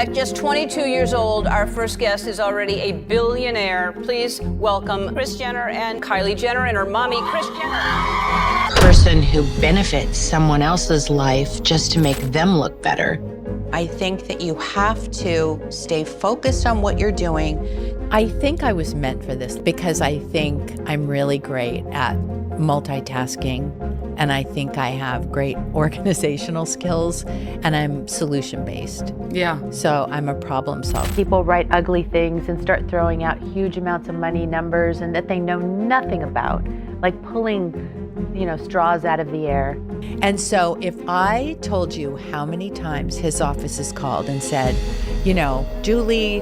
At just 22 years old, our first guest is already a billionaire. Please welcome Kris Jenner and Kylie Jenner and her mommy, Kris Jenner. Person who benefits someone else's life just to make them look better. I think that you have to stay focused on what you're doing. I think I was meant for this because I think I'm really great at multitasking, and I think I have great organizational skills, and I'm solution-based. Yeah. So I'm a problem solver. People write ugly things and start throwing out huge amounts of money numbers and that they know nothing about, like pulling, straws out of the air. And so if I told you how many times his office is called and said, Julie,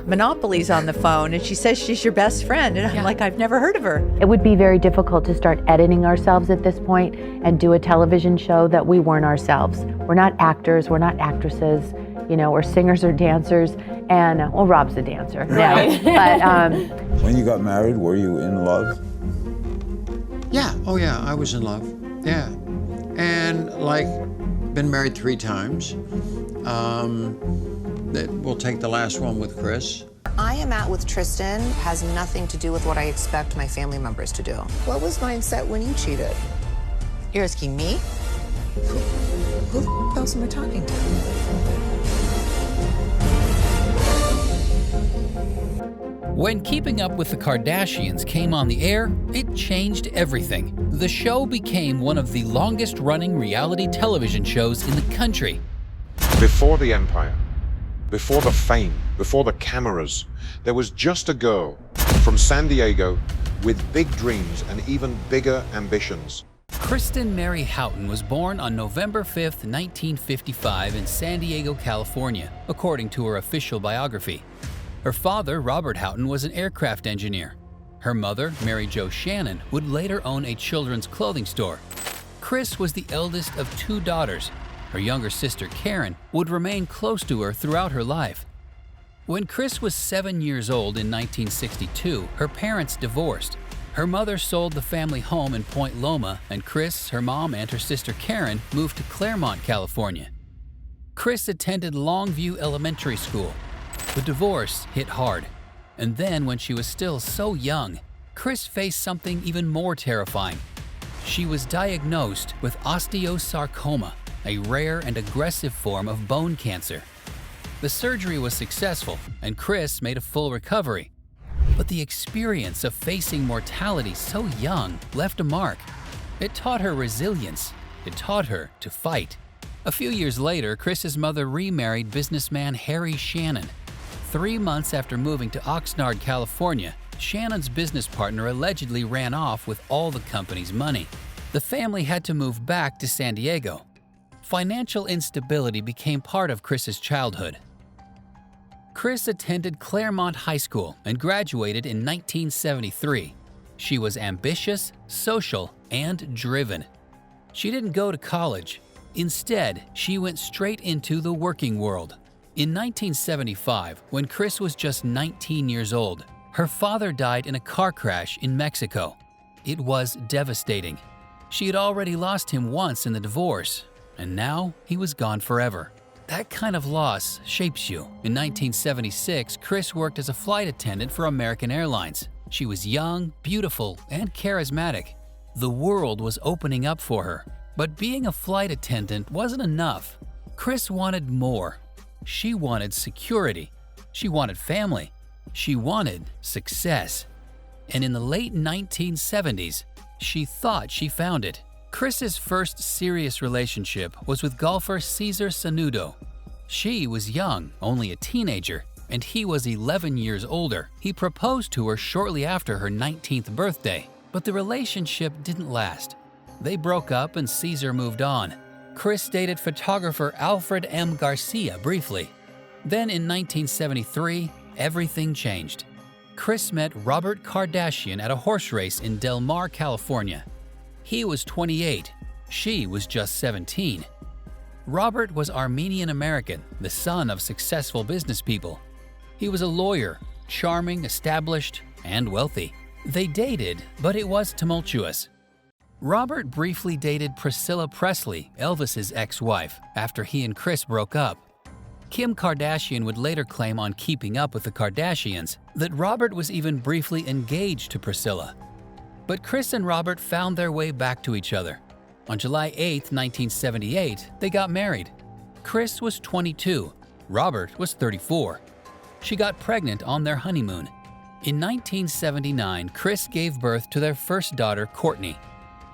Monopoly's on the phone and she says she's your best friend. And I'm like, I've never heard of her. It would be very difficult to start editing ourselves at this point and do a television show that we weren't ourselves. We're not actors, we're not actresses, or singers or dancers. And, Rob's a dancer. Right. But, when you got married, were you in love? Yeah, I was in love, yeah. And been married 3 times. We'll take the last one with Kris. I am at with Tristan has nothing to do with what I expect my family members to do. What was mindset when you cheated? You're asking me? Who the else am I talking to? When Keeping Up with the Kardashians came on the air, it changed everything. The show became one of the longest-running reality television shows in the country. Before the empire, before the fame, before the cameras, there was just a girl from San Diego with big dreams and even bigger ambitions. Kristen Mary Houghton was born on November 5, 1955 in San Diego, California, according to her official biography. Her father, Robert Houghton, was an aircraft engineer. Her mother, Jo Shannon, would later own a children's clothing store. Kris was the eldest of 2 daughters. Her younger sister, Karen, would remain close to her throughout her life. When Kris was 7 years old in 1962, her parents divorced. Her mother sold the family home in Point Loma, and Kris, her mom, and her sister Karen moved to Clairemont, California. Kris attended Longfellow Elementary School. The divorce hit hard. And then, when she was still so young, Kris faced something even more terrifying. She was diagnosed with osteosarcoma, a rare and aggressive form of bone cancer. The surgery was successful, and Kris made a full recovery. But the experience of facing mortality so young left a mark. It taught her resilience. It taught her to fight. A few years later, Kris's mother remarried businessman Harry Shannon. 3 months after moving to Oxnard, California, Shannon's business partner allegedly ran off with all the company's money. The family had to move back to San Diego. Financial instability became part of Kris's childhood. Kris attended Clairemont High School and graduated in 1973. She was ambitious, social, and driven. She didn't go to college. Instead, she went straight into the working world. In 1975, when Kris was just 19 years old, her father died in a car crash in Mexico. It was devastating. She had already lost him once in the divorce, and now he was gone forever. That kind of loss shapes you. In 1976, Kris worked as a flight attendant for American Airlines. She was young, beautiful, and charismatic. The world was opening up for her. But being a flight attendant wasn't enough. Kris wanted more. She wanted security. She wanted family. She wanted success. And in the late 1970s, she thought she found it. Kris's first serious relationship was with golfer Cesar Sanudo. She was young, only a teenager, and he was 11 years older. He proposed to her shortly after her 19th birthday, but the relationship didn't last. They broke up and Cesar moved on. Kris dated photographer Alfred M. Garcia briefly. Then in 1973, everything changed. Kris met Robert Kardashian at a horse race in Del Mar, California. He was 28. She was just 17. Robert was Armenian-American, the son of successful business people. He was a lawyer, charming, established, and wealthy. They dated, but it was tumultuous. Robert briefly dated Priscilla Presley, Elvis's ex-wife, after he and Kris broke up. Kim Kardashian would later claim on Keeping Up with the Kardashians that Robert was even briefly engaged to Priscilla. But Kris and Robert found their way back to each other. On July 8, 1978, they got married. Kris was 22. Robert was 34. She got pregnant on their honeymoon. In 1979, Kris gave birth to their first daughter, Kourtney.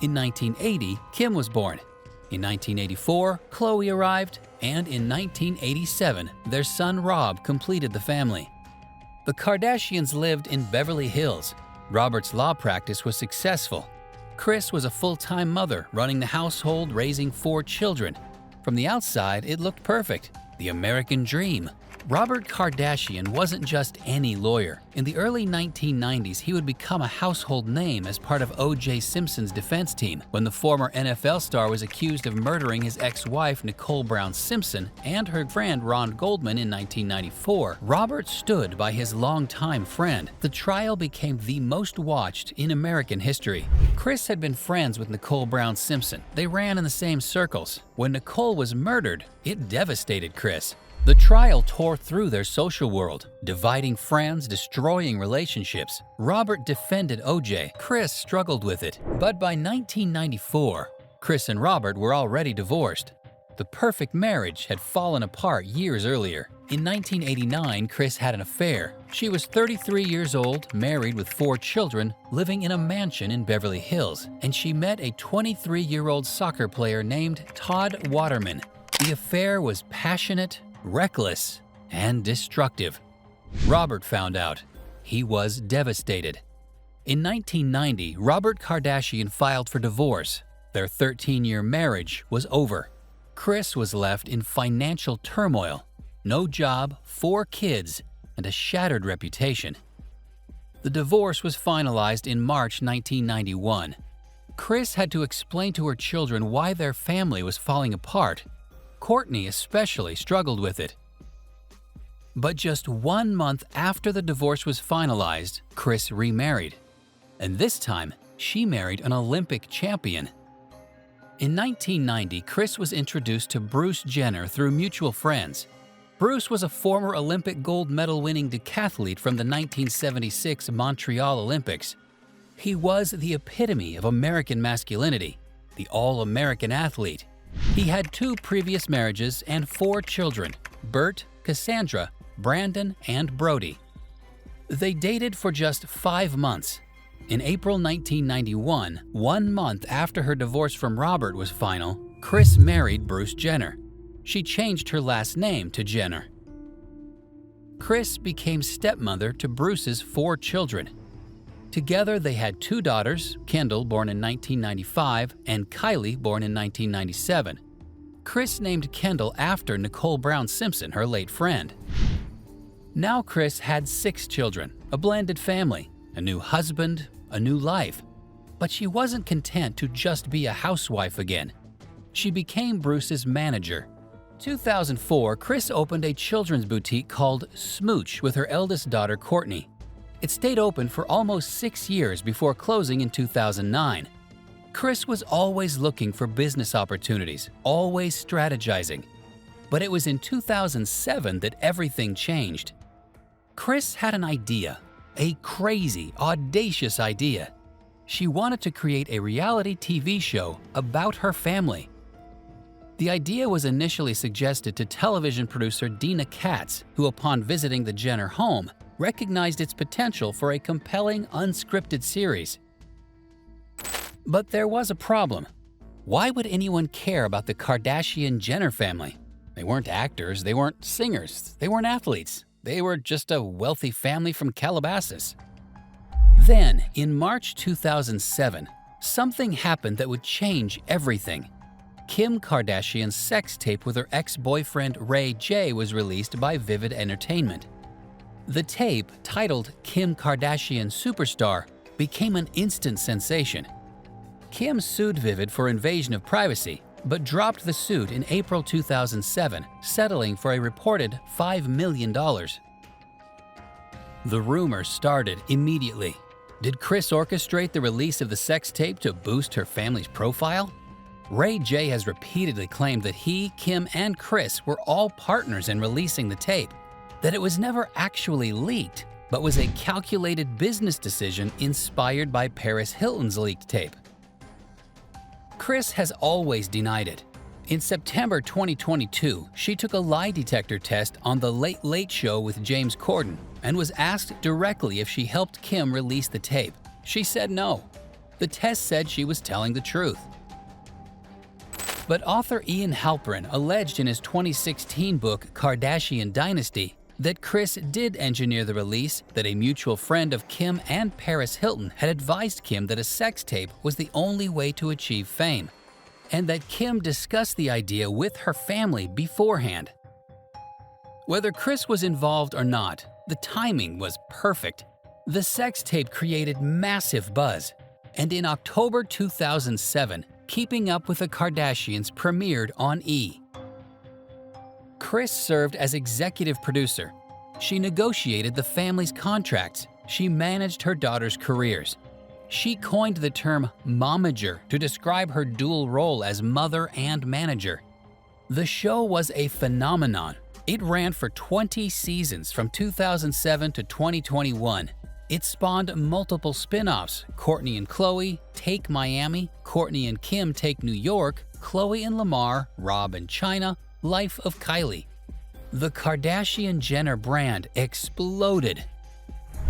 In 1980, Kim was born. In 1984, Khloe arrived, and in 1987, their son Rob completed the family. The Kardashians lived in Beverly Hills. Robert's law practice was successful. Kris was a full-time mother running the household, raising 4 children. From the outside, it looked perfect. The American dream. Robert Kardashian wasn't just any lawyer. In the early 1990s, he would become a household name as part of O.J. Simpson's defense team when the former NFL star was accused of murdering his ex-wife Nicole Brown Simpson and her friend Ron Goldman in 1994. Robert stood by his longtime friend. The trial became the most watched in American history. Kris had been friends with Nicole Brown Simpson. They ran in the same circles. When Nicole was murdered, it devastated Kris. The trial tore through their social world, dividing friends, destroying relationships. Robert defended O.J. Kris struggled with it. But by 1994, Kris and Robert were already divorced. The perfect marriage had fallen apart years earlier. In 1989, Kris had an affair. She was 33 years old, married with 4 children, living in a mansion in Beverly Hills, and she met a 23-year-old soccer player named Todd Waterman. The affair was passionate, reckless, and destructive. Robert found out. He was devastated. In 1990, Robert Kardashian filed for divorce. Their 13-year marriage was over. Kris was left in financial turmoil. No job, 4 kids, and a shattered reputation. The divorce was finalized in March 1991. Kris had to explain to her children why their family was falling apart. Kourtney especially struggled with it. But just 1 month after the divorce was finalized, Kris remarried. And this time, she married an Olympic champion. In 1990, Kris was introduced to Bruce Jenner through mutual friends. Bruce was a former Olympic gold medal-winning decathlete from the 1976 Montreal Olympics. He was the epitome of American masculinity, the all-American athlete. He had 2 previous marriages and 4 children, Bert, Cassandra, Brandon, and Brody. They dated for just 5 months. In April 1991, 1 month after her divorce from Robert was final, Kris married Bruce Jenner. She changed her last name to Jenner. Kris became stepmother to Bruce's 4 children. Together, they had 2 daughters, Kendall, born in 1995, and Kylie, born in 1997. Kris named Kendall after Nicole Brown Simpson, her late friend. Now Kris had 6 children, a blended family, a new husband, a new life. But she wasn't content to just be a housewife again. She became Bruce's manager. 2004, Kris opened a children's boutique called Smooch with her eldest daughter, Kourtney. It stayed open for almost 6 years before closing in 2009. Kris was always looking for business opportunities, always strategizing. But it was in 2007 that everything changed. Kris had an idea, a crazy, audacious idea. She wanted to create a reality TV show about her family. The idea was initially suggested to television producer Dina Katz, who upon visiting the Jenner home, recognized its potential for a compelling, unscripted series. But there was a problem. Why would anyone care about the Kardashian-Jenner family? They weren't actors, they weren't singers, they weren't athletes. They were just a wealthy family from Calabasas. Then, in March 2007, something happened that would change everything. Kim Kardashian's sex tape with her ex-boyfriend Ray J was released by Vivid Entertainment. The tape, titled Kim Kardashian Superstar, became an instant sensation. Kim sued Vivid for invasion of privacy, but dropped the suit in April 2007, settling for a reported $5 million. The rumor started immediately. Did Kris orchestrate the release of the sex tape to boost her family's profile? Ray J has repeatedly claimed that he, Kim, and Kris were all partners in releasing the tape, that it was never actually leaked, but was a calculated business decision inspired by Paris Hilton's leaked tape. Kris has always denied it. In September 2022, she took a lie detector test on The Late Late Show with James Corden and was asked directly if she helped Kim release the tape. She said no. The test said she was telling the truth. But author Ian Halperin alleged in his 2016 book Kardashian Dynasty that Kris did engineer the release, that a mutual friend of Kim and Paris Hilton had advised Kim that a sex tape was the only way to achieve fame, and that Kim discussed the idea with her family beforehand. Whether Kris was involved or not, the timing was perfect. The sex tape created massive buzz, and in October 2007, Keeping Up with the Kardashians premiered on E! Kris served as executive producer. She negotiated the family's contracts. She managed her daughters' careers. She coined the term momager to describe her dual role as mother and manager. The show was a phenomenon. It ran for 20 seasons from 2007 to 2021. It spawned multiple spin-offs: Kourtney and Khloe, Take Miami, Kourtney and Kim Take New York, Khloe and Lamar, Rob and China, Life of Kylie. The Kardashian-Jenner brand exploded.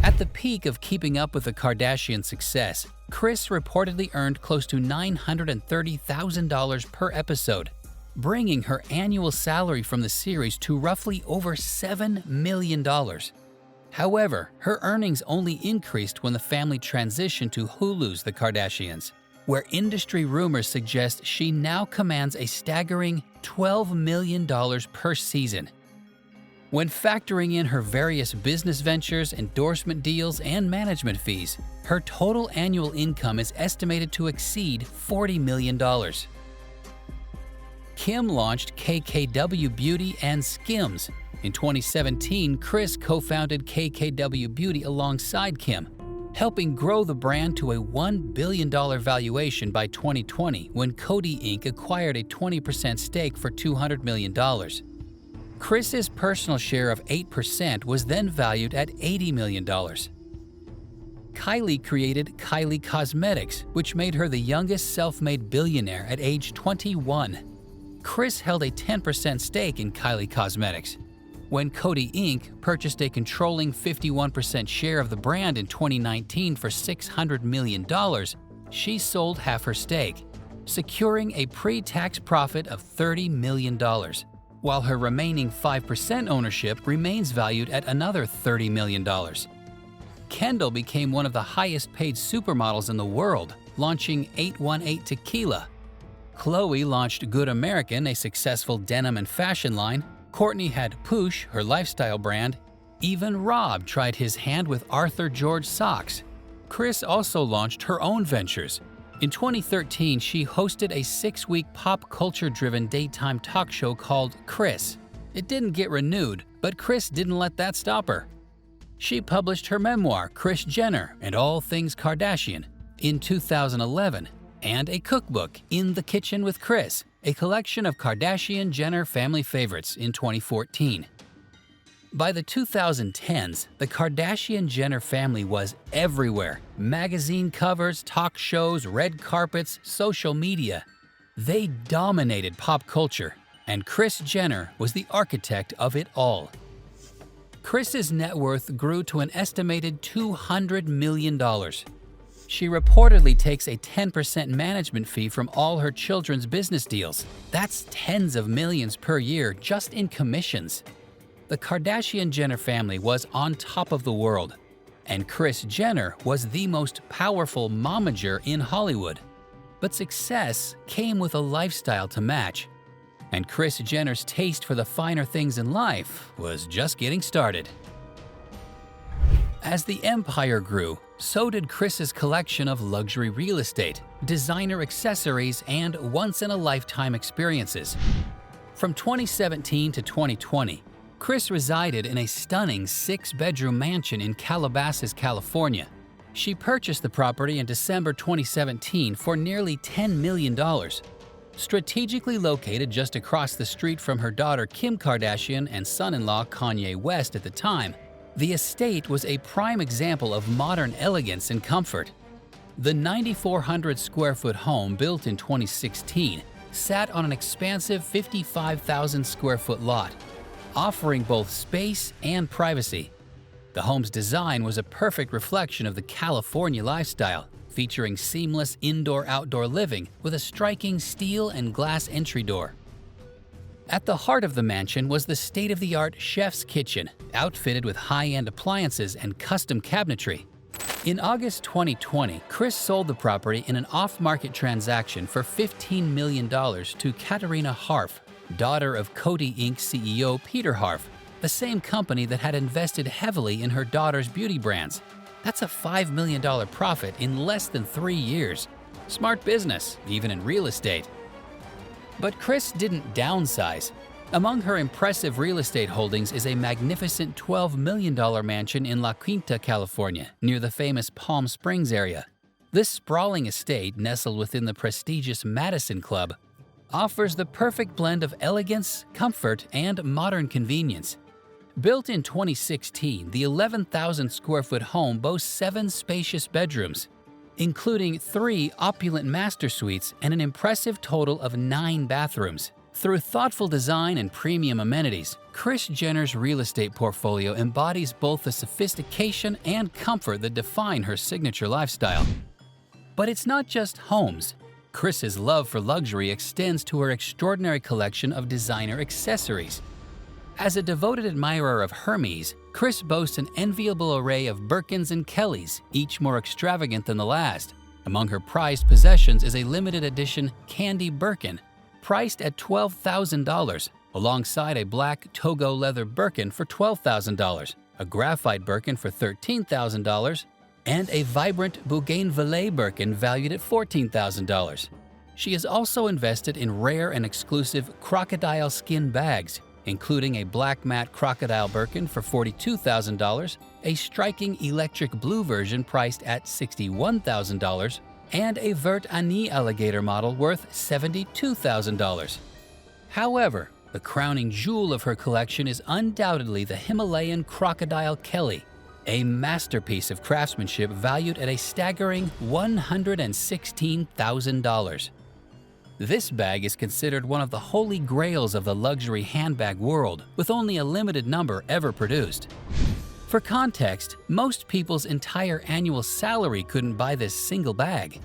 At the peak of Keeping Up with the Kardashian success, Kris reportedly earned close to $930,000 per episode, bringing her annual salary from the series to roughly over $7 million. However, her earnings only increased when the family transitioned to Hulu's The Kardashians, where industry rumors suggest she now commands a staggering $12 million per season. When factoring in her various business ventures, endorsement deals, and management fees, her total annual income is estimated to exceed $40 million. Kim launched KKW Beauty and Skims. In 2017, Kris co-founded KKW Beauty alongside Kim, helping grow the brand to a $1 billion valuation by 2020 when Coty Inc. acquired a 20% stake for $200 million. Kris's personal share of 8% was then valued at $80 million. Kylie created Kylie Cosmetics, which made her the youngest self-made billionaire at age 21. Kris held a 10% stake in Kylie Cosmetics. When Coty Inc. purchased a controlling 51% share of the brand in 2019 for $600 million, she sold half her stake, securing a pre-tax profit of $30 million, while her remaining 5% ownership remains valued at another $30 million. Kendall became one of the highest-paid supermodels in the world, launching 818 Tequila. Khloe launched Good American, a successful denim and fashion line. Kourtney had Poosh, her lifestyle brand. Even Rob tried his hand with Arthur George socks. Kris also launched her own ventures. In 2013, she hosted a 6-week pop culture-driven daytime talk show called Kris. It didn't get renewed, but Kris didn't let that stop her. She published her memoir, Kris Jenner and All Things Kardashian, in 2011, and a cookbook, In the Kitchen with Kris, a collection of Kardashian-Jenner family favorites, in 2014. By the 2010s, the Kardashian-Jenner family was everywhere. Magazine covers, talk shows, red carpets, social media. They dominated pop culture, and Kris Jenner was the architect of it all. Kris's net worth grew to an estimated $200 million. She reportedly takes a 10% management fee from all her children's business deals. That's tens of millions per year just in commissions. The Kardashian-Jenner family was on top of the world, and Kris Jenner was the most powerful momager in Hollywood. But success came with a lifestyle to match, and Kris Jenner's taste for the finer things in life was just getting started. As the empire grew, so did Kris's collection of luxury real estate, designer accessories, and once-in-a-lifetime experiences. From 2017 to 2020, Kris resided in a stunning 6-bedroom mansion in Calabasas, California. She purchased the property in December 2017 for nearly $10 million. Strategically located just across the street from her daughter Kim Kardashian and son-in-law Kanye West at the time, the estate was a prime example of modern elegance and comfort. The 9,400 square foot home, built in 2016, sat on an expansive 55,000 square foot lot, offering both space and privacy. The home's design was a perfect reflection of the California lifestyle, featuring seamless indoor-outdoor living with a striking steel and glass entry door. At the heart of the mansion was the state-of-the-art chef's kitchen, outfitted with high-end appliances and custom cabinetry. In August 2020, Kris sold the property in an off-market transaction for $15 million to Katarina Harf, daughter of Coty Inc. CEO Peter Harf, the same company that had invested heavily in her daughter's beauty brands. That's a $5 million profit in less than 3 years. Smart business, even in real estate. But Kris didn't downsize. Among her impressive real estate holdings is a magnificent $12 million mansion in La Quinta, California, near the famous Palm Springs area. This sprawling estate, nestled within the prestigious Madison Club, offers the perfect blend of elegance, comfort, and modern convenience. Built in 2016, the 11,000 square foot home boasts 7 spacious bedrooms, including 3 opulent master suites and an impressive total of 9 bathrooms. Through thoughtful design and premium amenities, Kris Jenner's real estate portfolio embodies both the sophistication and comfort that define her signature lifestyle. But it's not just homes. Kris's love for luxury extends to her extraordinary collection of designer accessories. As a devoted admirer of Hermes, Kris boasts an enviable array of Birkins and Kellys, each more extravagant than the last. Among her prized possessions is a limited edition Candy Birkin, priced at $12,000, alongside a black Togo leather Birkin for $12,000, a graphite Birkin for $13,000, and a vibrant Bougainvillea Birkin valued at $14,000. She has also invested in rare and exclusive crocodile skin bags, including a black matte crocodile Birkin for $42,000, a striking electric blue version priced at $61,000, and a Vert Ani alligator model worth $72,000. However, the crowning jewel of her collection is undoubtedly the Himalayan Crocodile Kelly, a masterpiece of craftsmanship valued at a staggering $116,000. This bag is considered one of the holy grails of the luxury handbag world, with only a limited number ever produced. For context, most people's entire annual salary couldn't buy this single bag.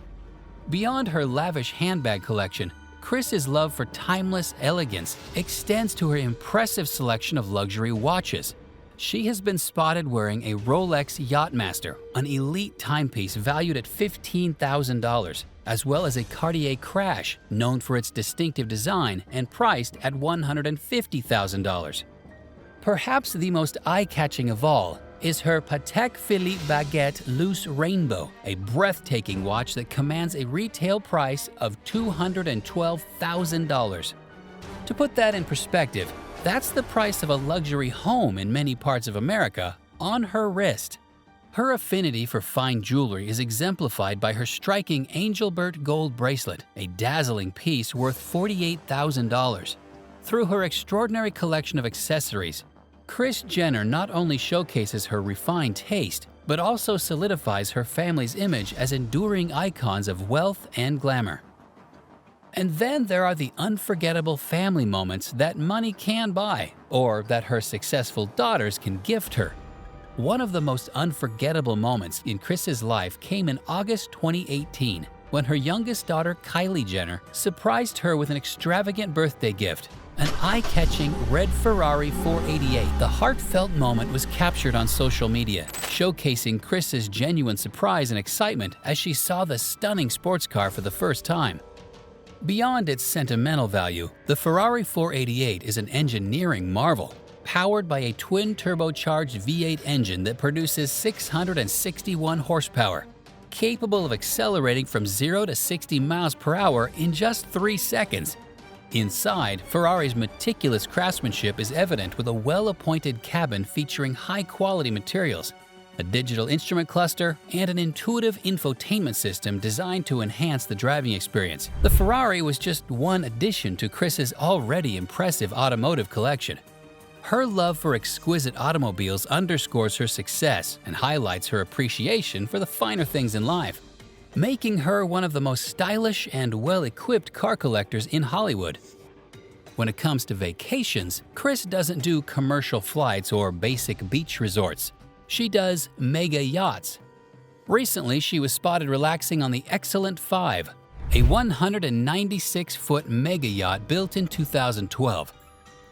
Beyond her lavish handbag collection, Kris's love for timeless elegance extends to her impressive selection of luxury watches. She has been spotted wearing a Rolex Yachtmaster, an elite timepiece valued at $15,000, as well as a Cartier Crash, known for its distinctive design and priced at $150,000. Perhaps the most eye-catching of all is her Patek Philippe Baguette Loose Rainbow, a breathtaking watch that commands a retail price of $212,000. To put that in perspective, that's the price of a luxury home in many parts of America on her wrist. Her affinity for fine jewelry is exemplified by her striking Angelbert gold bracelet, a dazzling piece worth $48,000. Through her extraordinary collection of accessories, Kris Jenner not only showcases her refined taste, but also solidifies her family's image as enduring icons of wealth and glamour. And then there are the unforgettable family moments that money can buy, or that her successful daughters can gift her. One of the most unforgettable moments in Kris's life came in August 2018, when her youngest daughter, Kylie Jenner, surprised her with an extravagant birthday gift, an eye-catching red Ferrari 488. The heartfelt moment was captured on social media, showcasing Kris's genuine surprise and excitement as she saw the stunning sports car for the first time. Beyond its sentimental value, the Ferrari 488 is an engineering marvel, powered by a twin-turbocharged V8 engine that produces 661 horsepower, capable of accelerating from 0 to 60 miles per hour in just 3 seconds. Inside, Ferrari's meticulous craftsmanship is evident with a well-appointed cabin featuring high-quality materials, a digital instrument cluster, and an intuitive infotainment system designed to enhance the driving experience. The Ferrari was just one addition to Kris's already impressive automotive collection. Her love for exquisite automobiles underscores her success and highlights her appreciation for the finer things in life, making her one of the most stylish and well-equipped car collectors in Hollywood. When it comes to vacations, Kris doesn't do commercial flights or basic beach resorts. She does mega yachts. Recently, she was spotted relaxing on the Excellent 5, a 196-foot mega yacht built in 2012.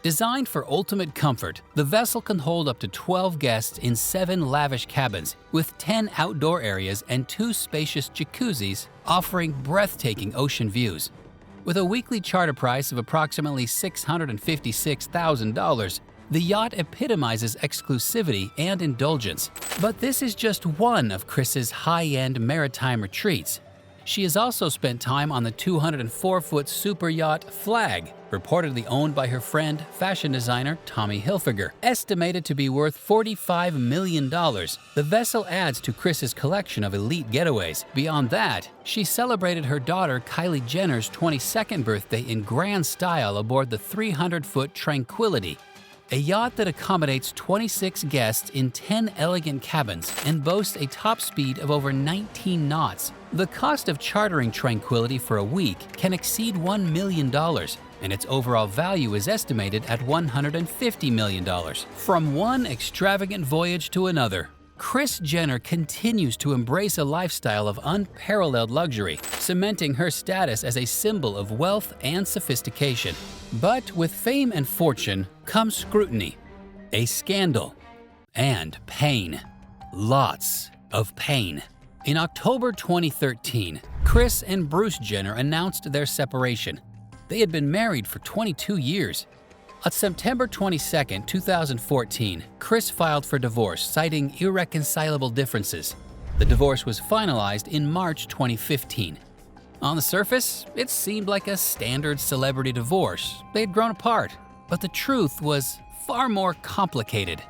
Designed for ultimate comfort, the vessel can hold up to 12 guests in 7 lavish cabins, with 10 outdoor areas and 2 spacious jacuzzis offering breathtaking ocean views. With a weekly charter price of approximately $656,000, the yacht epitomizes exclusivity and indulgence. But this is just one of Kris's high-end maritime retreats. She has also spent time on the 204-foot super yacht Flag, reportedly owned by her friend, fashion designer Tommy Hilfiger. Estimated to be worth $45 million, the vessel adds to Kris's collection of elite getaways. Beyond that, she celebrated her daughter Kylie Jenner's 22nd birthday in grand style aboard the 300-foot Tranquility, a yacht that accommodates 26 guests in 10 elegant cabins and boasts a top speed of over 19 knots. The cost of chartering Tranquility for a week can exceed $1 million, and its overall value is estimated at $150 million. From one extravagant voyage to another, Kris Jenner continues to embrace a lifestyle of unparalleled luxury, cementing her status as a symbol of wealth and sophistication. But with fame and fortune comes scrutiny, a scandal, and pain. Lots of pain. In October 2013, Kris and Bruce Jenner announced their separation. They had been married for 22 years. On September 22, 2014, Kris filed for divorce, citing irreconcilable differences. The divorce was finalized in March 2015. On the surface, it seemed like a standard celebrity divorce. They had grown apart, but the truth was far more complicated.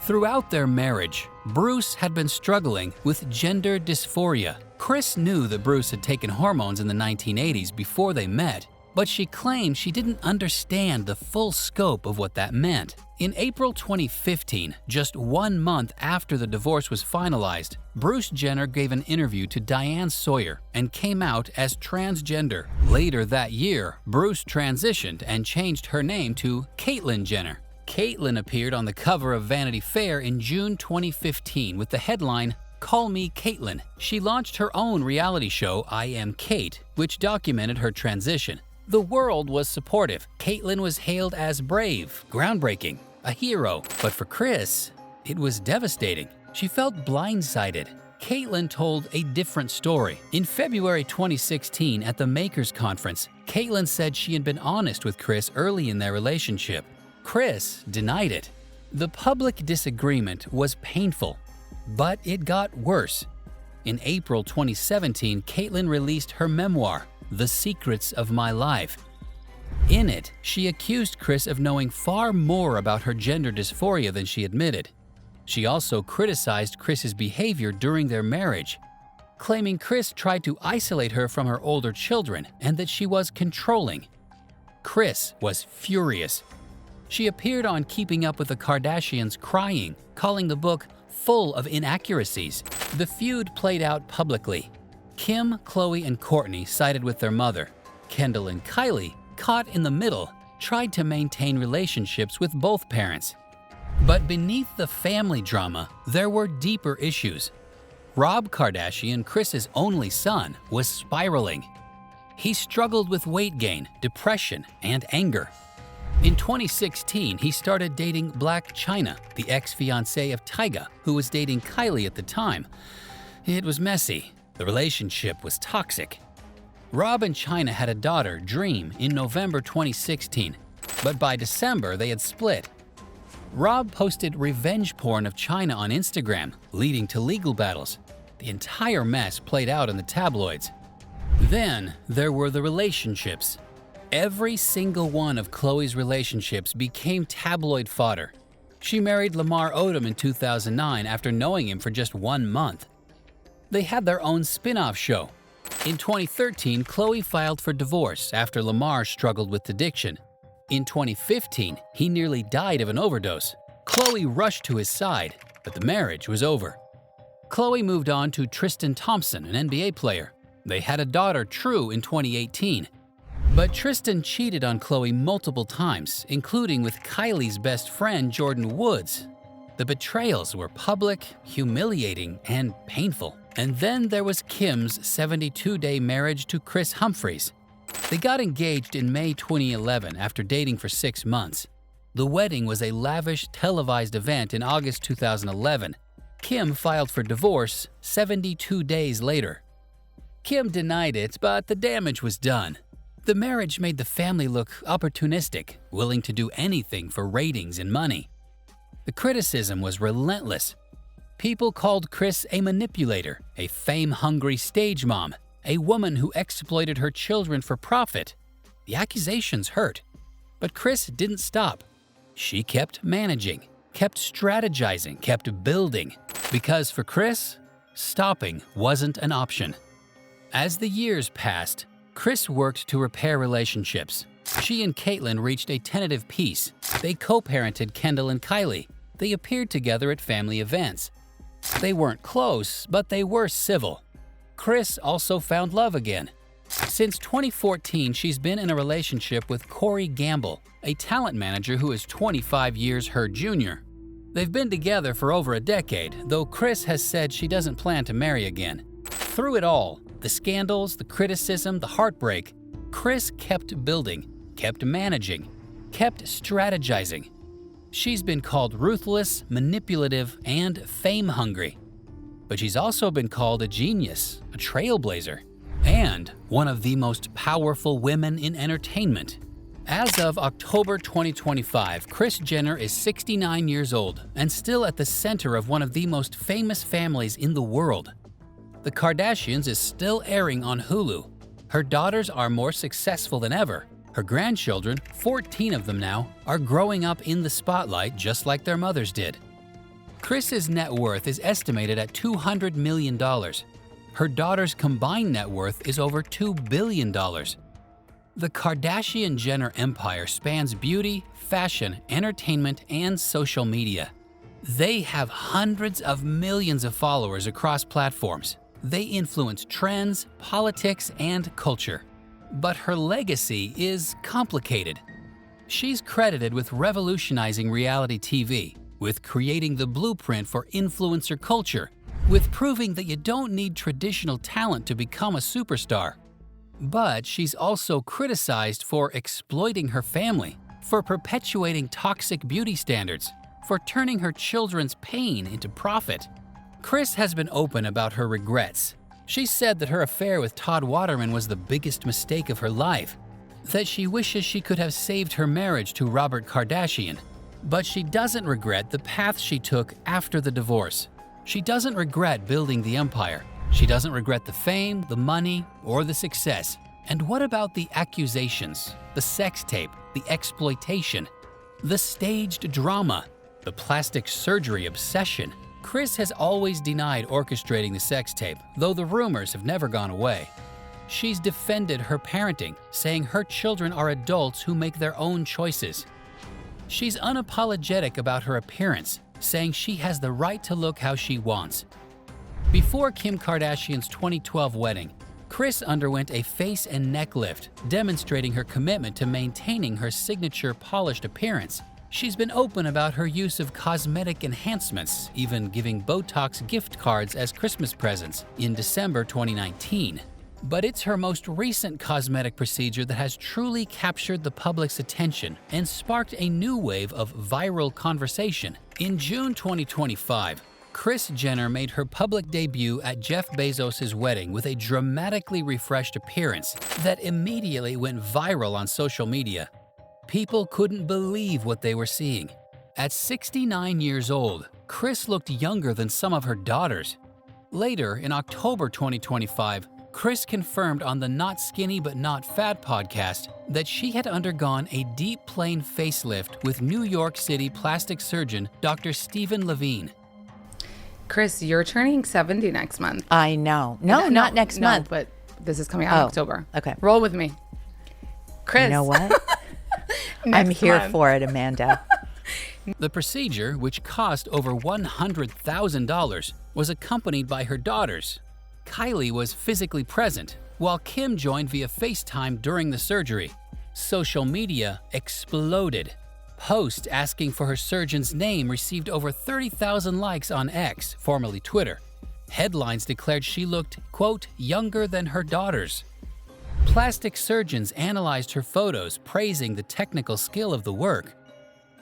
Throughout their marriage, Bruce had been struggling with gender dysphoria. Kris knew that Bruce had taken hormones in the 1980s before they met, but she claimed she didn't understand the full scope of what that meant. In April 2015, just 1 month after the divorce was finalized, Bruce Jenner gave an interview to Diane Sawyer and came out as transgender. Later that year, Bruce transitioned and changed her name to Caitlyn Jenner. Caitlyn appeared on the cover of Vanity Fair in June 2015 with the headline, "Call Me Caitlyn." She launched her own reality show, I Am Kate, which documented her transition. The world was supportive. Caitlyn was hailed as brave, groundbreaking, a hero. But for Kris, it was devastating. She felt blindsided. Caitlyn told a different story. In February 2016, at the Makers Conference, Caitlyn said she had been honest with Kris early in their relationship. Kris denied it. The public disagreement was painful, but it got worse. In April 2017, Caitlyn released her memoir, The Secrets of My Life. In it, she accused Kris of knowing far more about her gender dysphoria than she admitted. She also criticized Kris's behavior during their marriage, claiming Kris tried to isolate her from her older children and that she was controlling. Kris was furious. She appeared on Keeping Up with the Kardashians crying, calling the book full of inaccuracies. The feud played out publicly. Kim, Khloe, and Kourtney sided with their mother. Kendall and Kylie, caught in the middle, tried to maintain relationships with both parents. But beneath the family drama, there were deeper issues. Rob Kardashian, Kris's only son, was spiraling. He struggled with weight gain, depression, and anger. In 2016, he started dating Blac Chyna, the ex-fiancée of Tyga, who was dating Kylie at the time. It was messy. The relationship was toxic. Rob and Chyna had a daughter, Dream, in November 2016, but by December they had split. Rob posted revenge porn of Chyna on Instagram, leading to legal battles. The entire mess played out in the tabloids. Then there were the relationships. Every single one of Khloe's relationships became tabloid fodder. She married Lamar Odom in 2009 after knowing him for just 1 month. They had their own spin-off show. In 2013, Khloe filed for divorce after Lamar struggled with addiction. In 2015, he nearly died of an overdose. Khloe rushed to his side, but the marriage was over. Khloe moved on to Tristan Thompson, an NBA player. They had a daughter, True, in 2018. But Tristan cheated on Khloe multiple times, including with Kylie's best friend, Jordan Woods. The betrayals were public, humiliating, and painful. And then there was Kim's 72-day marriage to Kris Humphries. They got engaged in May 2011 after dating for 6 months. The wedding was a lavish televised event in August 2011. Kim filed for divorce 72 days later. Kim denied it, but the damage was done. The marriage made the family look opportunistic, willing to do anything for ratings and money. The criticism was relentless. People called Kris a manipulator, a fame-hungry stage mom, a woman who exploited her children for profit. The accusations hurt. But Kris didn't stop. She kept managing, kept strategizing, kept building. Because for Kris, stopping wasn't an option. As the years passed, Kris worked to repair relationships. She and Caitlyn reached a tentative peace. They co-parented Kendall and Kylie. They appeared together at family events. They weren't close, but they were civil. Kris also found love again. Since 2014, she's been in a relationship with Corey Gamble, a talent manager who is 25 years her junior. They've been together for over a decade, though Kris has said she doesn't plan to marry again. Through it all, the scandals, the criticism, the heartbreak, Kris kept building, kept managing, kept strategizing. She's been called ruthless, manipulative, and fame-hungry. But she's also been called a genius, a trailblazer, and one of the most powerful women in entertainment. As of October 2025, Kris Jenner is 69 years old and still at the center of one of the most famous families in the world. The Kardashians is still airing on Hulu. Her daughters are more successful than ever. Her grandchildren, 14 of them now, are growing up in the spotlight just like their mothers did. Kris's net worth is estimated at $200 million. Her daughter's combined net worth is over $2 billion. The Kardashian-Jenner empire spans beauty, fashion, entertainment, and social media. They have hundreds of millions of followers across platforms. They influence trends, politics, and culture. But her legacy is complicated. She's credited with revolutionizing reality TV, with creating the blueprint for influencer culture, with proving that you don't need traditional talent to become a superstar. But she's also criticized for exploiting her family, for perpetuating toxic beauty standards, for turning her children's pain into profit. Kris has been open about her regrets. She said that her affair with Todd Waterman was the biggest mistake of her life, that she wishes she could have saved her marriage to Robert Kardashian. But she doesn't regret the path she took after the divorce. She doesn't regret building the empire. She doesn't regret the fame, the money, or the success. And what about the accusations, the sex tape, the exploitation, the staged drama, the plastic surgery obsession? Kris has always denied orchestrating the sex tape, though the rumors have never gone away. She's defended her parenting, saying her children are adults who make their own choices. She's unapologetic about her appearance, saying she has the right to look how she wants. Before Kim Kardashian's 2012 wedding, Kris underwent a face and neck lift, demonstrating her commitment to maintaining her signature polished appearance. She's been open about her use of cosmetic enhancements, even giving Botox gift cards as Christmas presents in December 2019. But it's her most recent cosmetic procedure that has truly captured the public's attention and sparked a new wave of viral conversation. In June 2025, Kris Jenner made her public debut at Jeff Bezos' wedding with a dramatically refreshed appearance that immediately went viral on social media. People couldn't believe what they were seeing. At 69 years old, Kris looked younger than some of her daughters. Later, in October 2025, Kris confirmed on the Not Skinny But Not Fat podcast that she had undergone a deep plane facelift with New York City plastic surgeon Dr. Stephen Levine. Kris, you're turning 70 next month. I know. No, not next month. But this is coming out in October. Okay. Roll with me. Kris. You know what? I'm here for it, Amanda. The procedure, which cost over $100,000, was accompanied by her daughters. Kylie was physically present, while Kim joined via FaceTime during the surgery. Social media exploded. Posts asking for her surgeon's name received over 30,000 likes on X, formerly Twitter. Headlines declared she looked, quote, younger than her daughters. Plastic surgeons analyzed her photos, praising the technical skill of the work.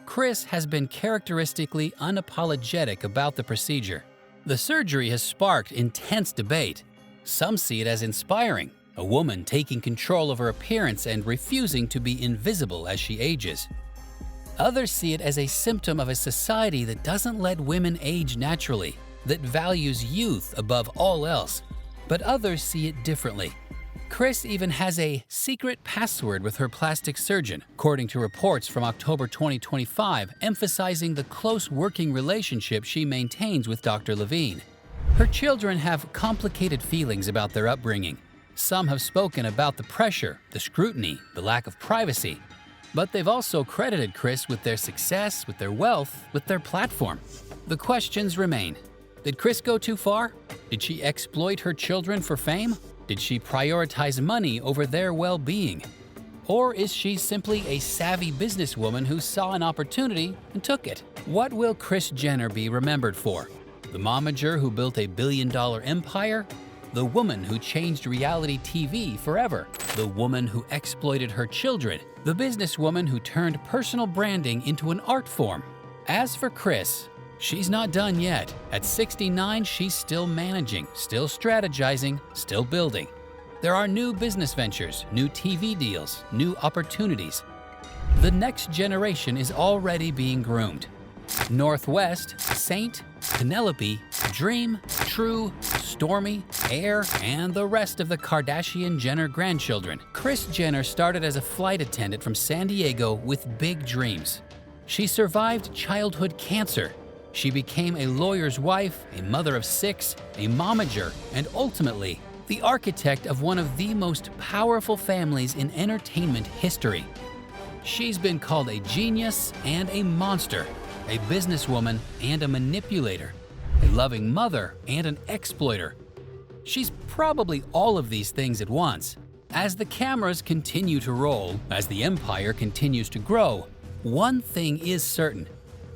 Kris has been characteristically unapologetic about the procedure. The surgery has sparked intense debate. Some see it as inspiring, a woman taking control of her appearance and refusing to be invisible as she ages. Others see it as a symptom of a society that doesn't let women age naturally, that values youth above all else. But others see it differently. Kris even has a secret password with her plastic surgeon, according to reports from October 2025, emphasizing the close working relationship she maintains with Dr. Levine. Her children have complicated feelings about their upbringing. Some have spoken about the pressure, the scrutiny, the lack of privacy. But they've also credited Kris with their success, with their wealth, with their platform. The questions remain. Did Kris go too far? Did she exploit her children for fame? Did she prioritize money over their well-being? Or is she simply a savvy businesswoman who saw an opportunity and took it? What will Kris Jenner be remembered for? The momager who built a billion-dollar empire? The woman who changed reality TV forever? The woman who exploited her children? The businesswoman who turned personal branding into an art form? As for Kris, she's not done yet. At 69, she's still managing, still strategizing, still building. There are new business ventures, new TV deals, new opportunities. The next generation is already being groomed. Northwest, Saint, Penelope, Dream, True, Stormy, Air, and the rest of the Kardashian Jenner grandchildren. Kris Jenner started as a flight attendant from San Diego with big dreams. She survived childhood cancer. She became a lawyer's wife, a mother of 6, a momager, and ultimately, the architect of one of the most powerful families in entertainment history. She's been called a genius and a monster, a businesswoman and a manipulator, a loving mother and an exploiter. She's probably all of these things at once. As the cameras continue to roll, as the empire continues to grow, one thing is certain.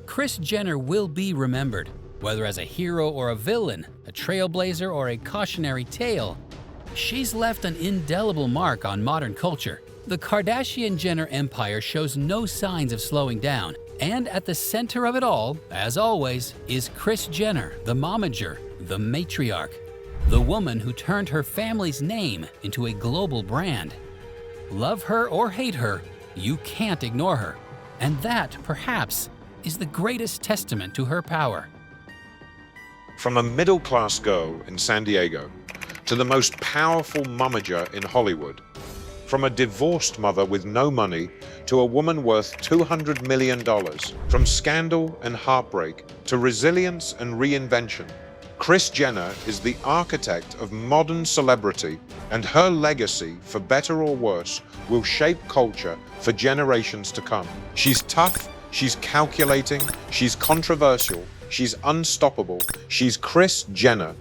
Kris Jenner will be remembered, whether as a hero or a villain, a trailblazer or a cautionary tale. She's left an indelible mark on modern culture. The Kardashian-Jenner empire shows no signs of slowing down, and at the center of it all, as always, is Kris Jenner, the momager, the matriarch, the woman who turned her family's name into a global brand. Love her or hate her, you can't ignore her, and that, perhaps, is the greatest testament to her power. From a middle-class girl in San Diego to the most powerful momager in Hollywood, from a divorced mother with no money to a woman worth $200 million, from scandal and heartbreak to resilience and reinvention, Kris Jenner is the architect of modern celebrity, and her legacy, for better or worse, will shape culture for generations to come. She's tough, she's calculating, she's controversial, she's unstoppable, she's Kris Jenner,